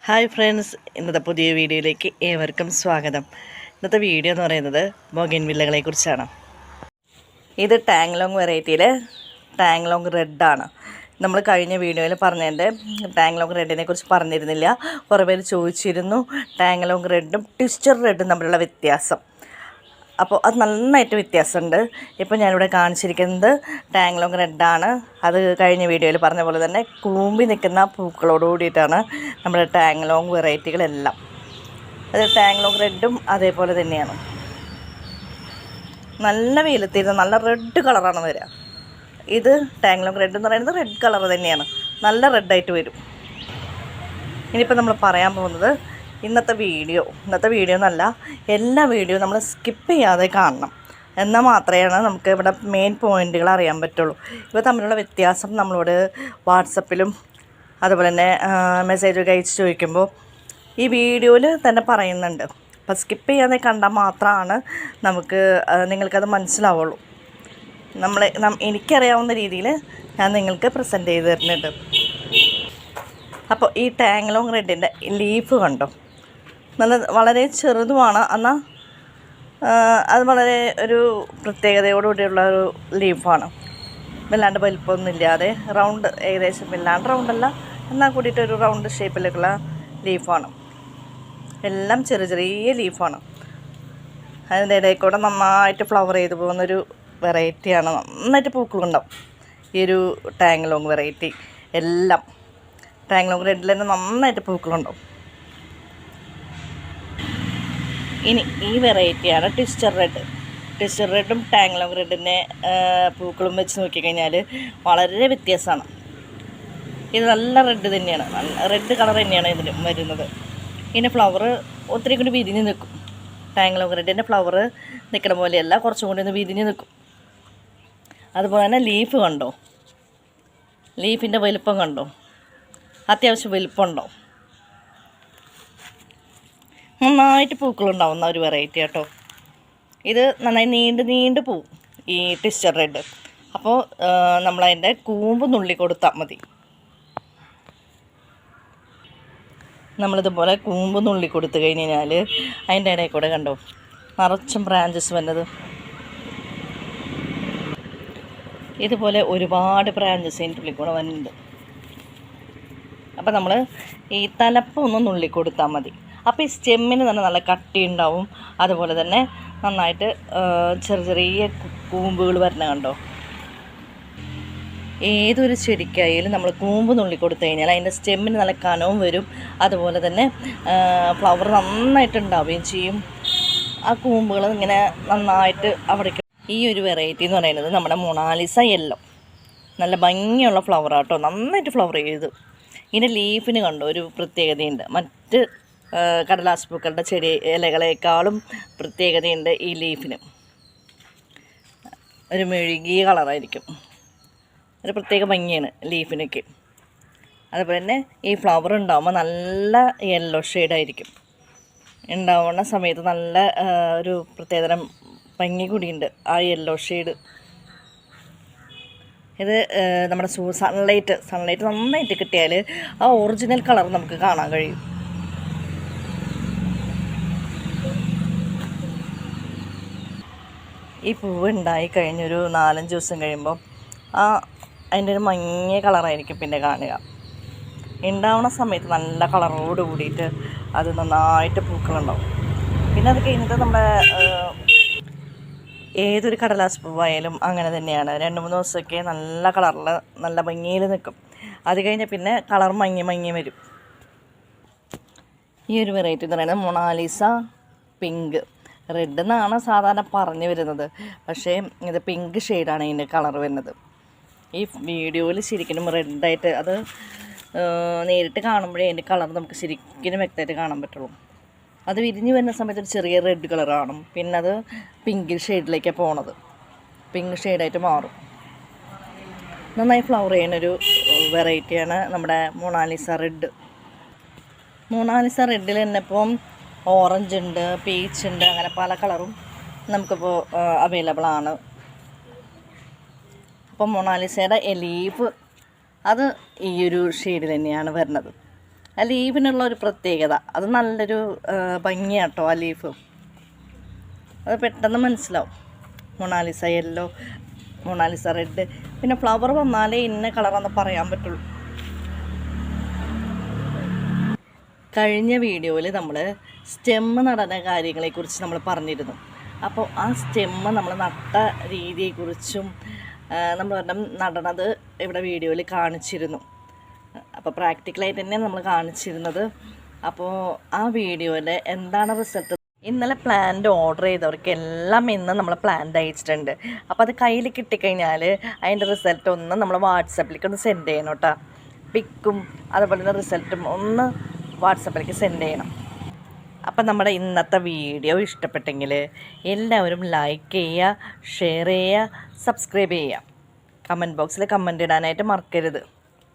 Hi friends, ഇന്നത്തെ പുതിയ വീഡിയോയിലേക്ക് ഏവർക്കും സ്വാഗതം. ഇന്നത്തെ വീഡിയോ എന്ന് പറയുന്നത് ബൊഗൻവില്ലകളെ കുറിച്ചാണ്. ഇത് ടാങ്ലോങ് വെറൈറ്റിയിൽ ടാങ്ലോങ് റെഡാണ്. നമ്മൾ കഴിഞ്ഞ വീഡിയോയിൽ പറഞ്ഞതിൻ്റെ ടാങ്ലോങ് റെഡിനെ കുറിച്ച് പറഞ്ഞിരുന്നില്ല. കുറേ പേര് ചോദിച്ചിരുന്നു ടാങ്ലോങ് റെഡും ട്വിസ്റ്റർ റെഡും തമ്മിലുള്ള വ്യത്യാസം. അപ്പോൾ അത് നന്നായിട്ട് വ്യത്യാസമുണ്ട്. ഇപ്പോൾ ഞാനിവിടെ കാണിച്ചിരിക്കുന്നത് ടാങ്ലോങ് റെഡാണ്. അത് കഴിഞ്ഞ വീഡിയോയിൽ പറഞ്ഞ പോലെ തന്നെ കൂമ്പി നിൽക്കുന്ന പൂക്കളോട് കൂടിയിട്ടാണ് നമ്മുടെ ടാങ്ലോങ് വെറൈറ്റികളെല്ലാം. അത് ടാങ്ലോങ് റെഡും അതേപോലെ തന്നെയാണ്. നല്ല വെയിലത്തിരുന്ന് നല്ല റെഡ് കളറാണ് വരിക. ഇത് ടാങ്ലോങ് റെഡ് എന്ന് പറയുന്നത് റെഡ് കളർ തന്നെയാണ്, നല്ല റെഡായിട്ട് വരും. ഇനിയിപ്പോൾ നമ്മൾ പറയാൻ പോകുന്നത് ഇന്നത്തെ വീഡിയോ എന്നല്ല, എല്ലാ വീഡിയോ നമ്മൾ സ്കിപ്പ് ചെയ്യാതെ കാണണം. എന്നാൽ മാത്രമേ നമുക്ക് ഇവിടെ മെയിൻ പോയിൻറ്റുകൾ അറിയാൻ പറ്റുള്ളൂ. ഇവ തമ്മിലുള്ള വ്യത്യാസം നമ്മളോട് വാട്സപ്പിലും അതുപോലെ തന്നെ മെസ്സേജൊക്കെ അയച്ച് ചോദിക്കുമ്പോൾ ഈ വീഡിയോയിൽ തന്നെ പറയുന്നുണ്ട്. അപ്പോൾ സ്കിപ്പ് ചെയ്യാതെ കണ്ടാൽ മാത്രമാണ് നിങ്ങൾക്കത് മനസ്സിലാവുള്ളൂ. എനിക്കറിയാവുന്ന രീതിയിൽ ഞാൻ നിങ്ങൾക്ക് പ്രസൻറ്റ് ചെയ്ത് തരുന്നുണ്ട്. അപ്പോൾ ഈ ടാങ്ലോങ് റെഡിൻ്റെ ലീഫ് കണ്ടോ, വളരെ ചെറുതുമാണ്. എന്നാൽ അത് വളരെ ഒരു പ്രത്യേകതയോടുകൂടിയുള്ള ഒരു ലീഫാണ്. വല്ലാണ്ട് വലിപ്പമൊന്നുമില്ലാതെ റൗണ്ട്, ഏകദേശം വല്ലാണ്ട് റൗണ്ടല്ല എന്നാൽ കൂടിയിട്ടൊരു റൗണ്ട് ഷേപ്പിലേക്കുള്ള ലീഫാണ്. എല്ലാം ചെറിയ ചെറിയ ലീഫാണ്. അതിൻ്റെ ഇടയിൽ കൂടെ നന്നായിട്ട് ഫ്ലവർ ചെയ്ത് പോകുന്നൊരു വെറൈറ്റിയാണ്. നന്നായിട്ട് പൂക്കളുണ്ടാവും ഈ ഒരു ടാങ്ലോങ് വെറൈറ്റി. എല്ലാം ടാങ്ലോങ് റെഡിൽ തന്നെ നന്നായിട്ട് പൂക്കളുണ്ടാവും. ഇനി ഈ വെറൈറ്റിയാണ് ട്വിസ്റ്റർ റെഡ്. ട്വിസ്റ്റർ റെഡും ടാങ്ലോങ് റെഡിൻ്റെ പൂക്കളും വെച്ച് നോക്കിക്കഴിഞ്ഞാൽ വളരെ വ്യത്യാസമാണ്. ഇത് നല്ല റെഡ് തന്നെയാണ്, റെഡ് കളർ തന്നെയാണ് ഇതിന് വരുന്നത്. ഇതിൻ്റെ ഫ്ലവർ ഒത്തിരി കൂടി വിരിഞ്ഞ് നിൽക്കും. ടാങ്ലോങ് റെഡിൻ്റെ ഫ്ലവർ നിൽക്കുന്ന പോലെയല്ല, കുറച്ചും കൂടി ഒന്ന് വിരിഞ്ഞ് നിൽക്കും. അതുപോലെ തന്നെ ലീഫ് കണ്ടോ, ലീഫിൻ്റെ വലുപ്പം കണ്ടോ, അത്യാവശ്യം വലുപ്പമുണ്ടോ. നന്നായിട്ട് പൂക്കളുണ്ടാവുന്ന ഒരു വെറൈറ്റി കേട്ടോ. ഇത് നന്നായി നീണ്ട് പോവും ഈ ട്വിസ്റ്റർ റെഡ്. അപ്പോൾ നമ്മളതിൻ്റെ കൂമ്പ് നുള്ളി കൊടുത്താൽ മതി. നമ്മളിതുപോലെ കൂമ്പ് നുള്ളി കൊടുത്തു കഴിഞ്ഞാൽ അതിൻ്റെ ഇടയിൽ കൂടെ കണ്ടോ നിറച്ചും ബ്രാഞ്ചസ് വന്നത്. ഇതുപോലെ ഒരുപാട് ബ്രാഞ്ചസ് അതിൻ്റെ ഉള്ളിൽ കൂടെ വരുന്നുണ്ട്. അപ്പോൾ നമ്മൾ ഈ തലപ്പ് ഒന്ന് നുള്ളി കൊടുത്താൽ മതി. അപ്പോൾ ഈ സ്റ്റെമ്മിന് തന്നെ നല്ല കട്ടി ഉണ്ടാവും. അതുപോലെ തന്നെ നന്നായിട്ട് ചെറിയ കൂമ്പുകൾ വരണ കണ്ടോ. ഏതൊരു ചെടിക്കായാലും നമ്മൾ കൂമ്പ് നുള്ളി കൊടുത്തു കഴിഞ്ഞാൽ അതിൻ്റെ സ്റ്റെമ്മിന് നല്ല കനവും വരും. അതുപോലെ തന്നെ ഫ്ലവർ നന്നായിട്ട് ഉണ്ടാവുകയും ചെയ്യും. ആ കൂമ്പുകൾ ഇങ്ങനെ നന്നായിട്ട് അവിടേക്ക്. ഈ ഒരു വെറൈറ്റി എന്ന് പറയുന്നത് നമ്മുടെ മൊണാലിസ യെല്ലോ, നല്ല ഭംഗിയുള്ള ഫ്ലവറാട്ടോ, നന്നായിട്ട് ഫ്ലവർ ചെയ്തു. ഇതിൻ്റെ ലീഫിന് കണ്ടോ ഒരു പ്രത്യേകതയുണ്ട്. മറ്റ് കടലാസ് പൂക്കളുടെ ചെടി ഇലകളേക്കാളും പ്രത്യേകതയുണ്ട് ഈ ലീഫിന്. ഒരു മെഴുകിയ കളറായിരിക്കും, ഒരു പ്രത്യേക ഭംഗിയാണ് ലീഫിനൊക്കെ. അതുപോലെ തന്നെ ഈ ഫ്ലവർ ഉണ്ടാകുമ്പോൾ നല്ല യെല്ലോ ഷെയ്ഡായിരിക്കും. ഉണ്ടാവുന്ന സമയത്ത് നല്ല ഒരു പ്രത്യേകതരം ഭംഗി കൂടിയുണ്ട് ആ യെല്ലോ ഷെയ്ഡ്. ഇത് നമ്മുടെ സൺലൈറ്റ് നന്നായിട്ട് കിട്ടിയാൽ ആ ഒറിജിനൽ കളർ നമുക്ക് കാണാൻ കഴിയും. ഈ പൂവ് ഉണ്ടായി കഴിഞ്ഞൊരു 4-5 ദിവസം കഴിയുമ്പോൾ അതിൻ്റെ ഒരു മങ്ങിയ കളറായിരിക്കും പിന്നെ കാണുക. ഉണ്ടാവുന്ന സമയത്ത് നല്ല കളറോട് കൂടിയിട്ട് അത് നന്നായിട്ട് പൂക്കളുണ്ടാവും. പിന്നെ അത് കഴിഞ്ഞിട്ട് നമ്മുടെ ഏതൊരു കടലാസ് പൂവായാലും അങ്ങനെ തന്നെയാണ്. 2-3 ദിവസമൊക്കെ നല്ല കളറിൽ നല്ല ഭംഗിയിൽ നിൽക്കും. അത് കഴിഞ്ഞ് പിന്നെ കളർ മങ്ങി വരും. ഈ ഒരു വെറൈറ്റി എന്ന് പറയുന്നത് മൊണാലിസ പിങ്ക് റെഡ് എന്നാണ് സാധാരണ പറഞ്ഞു വരുന്നത്. പക്ഷേ ഇത് പിങ്ക് ഷെയ്ഡാണ് ഇതിൻ്റെ കളർ വരുന്നത്. ഈ വീഡിയോയിൽ ശരിക്കും റെഡായിട്ട്, അത് നേരിട്ട് കാണുമ്പോഴേ അതിൻ്റെ കളർ നമുക്ക് ശരിക്കും വ്യക്തമായിട്ട് കാണാൻ പറ്റുള്ളൂ. അത് വിരിഞ്ഞ് വരുന്ന സമയത്ത് ഒരു ചെറിയ റെഡ് കളർ കാണും, പിന്നെ അത് പിങ്ക് ഷെയ്ഡിലേക്കാണ് പോണത്, പിങ്ക് ഷെയ്ഡായിട്ട് മാറും. നന്നായി ഫ്ലവർ ചെയ്യുന്നൊരു വെറൈറ്റിയാണ് നമ്മുടെ മൊണാലിസ റെഡ്. മൊണാലിസ റെഡിൽ തന്നെ ഇപ്പം ഓറഞ്ച് ഉണ്ട്, പീച്ച് ഉണ്ട്, അങ്ങനെ പല കളറും നമുക്കിപ്പോൾ അവൈലബിൾ ആണ്. അപ്പം മൊണാലിസയുടെ ലീഫ് അത് ഈ ഒരു ഷെയ്ഡ് തന്നെയാണ് വരുന്നത്. ആ ലീഫിനുള്ള ഒരു പ്രത്യേകത അത് നല്ലൊരു ഭംഗിയാട്ടോ ആ ലീഫ്. അത് പെട്ടെന്ന് മനസ്സിലാവും. മൊണാലിസ യെല്ലോ, മൊണാലിസ റെഡ്, പിന്നെ ഫ്ലവർ വന്നാലേ ഇന്ന കളറാണെന്ന് പറയാൻ പറ്റുള്ളൂ. കഴിഞ്ഞ വീഡിയോയിൽ നമ്മൾ സ്റ്റെമ്മ് നടുന്ന കാര്യങ്ങളെക്കുറിച്ച് നമ്മൾ പറഞ്ഞിരുന്നു. അപ്പോൾ ആ സ്റ്റെമ്മ് നമ്മൾ നട്ട രീതിയെക്കുറിച്ചും നമ്മൾ നടണത് ഇവിടെ വീഡിയോയിൽ കാണിച്ചിരുന്നു. അപ്പോൾ പ്രാക്ടിക്കലായിട്ട് തന്നെ നമ്മൾ കാണിച്ചിരുന്നത്. അപ്പോൾ ആ വീഡിയോയിൽ എന്താണ് റിസൾട്ട്, ഇന്നലെ പ്ലാന്റ് ഓർഡർ ചെയ്തവർക്കെല്ലാം ഇന്ന് നമ്മൾ പ്ലാന്റ് അയച്ചിട്ടുണ്ട്. അപ്പോൾ അത് കയ്യിൽ കിട്ടിക്കഴിഞ്ഞാൽ അതിൻ്റെ റിസൾട്ട് ഒന്ന് നമ്മൾ വാട്സപ്പിലേക്ക് ഒന്ന് സെൻഡ് ചെയ്യണം കേട്ടോ. പിക്കും അതുപോലെ തന്നെ റിസൾട്ടും ഒന്ന് വാട്സപ്പിലേക്ക് സെൻഡ് ചെയ്യണം. അപ്പം നമ്മുടെ ഇന്നത്തെ വീഡിയോ ഇഷ്ടപ്പെട്ടെങ്കിൽ എല്ലാവരും ലൈക്ക് ചെയ്യുക, ഷെയർ ചെയ്യുക, സബ്സ്ക്രൈബ് ചെയ്യുക. കമൻറ്റ് ബോക്സിൽ കമൻറ്റ് ഇടാനായിട്ട് മറക്കരുത്.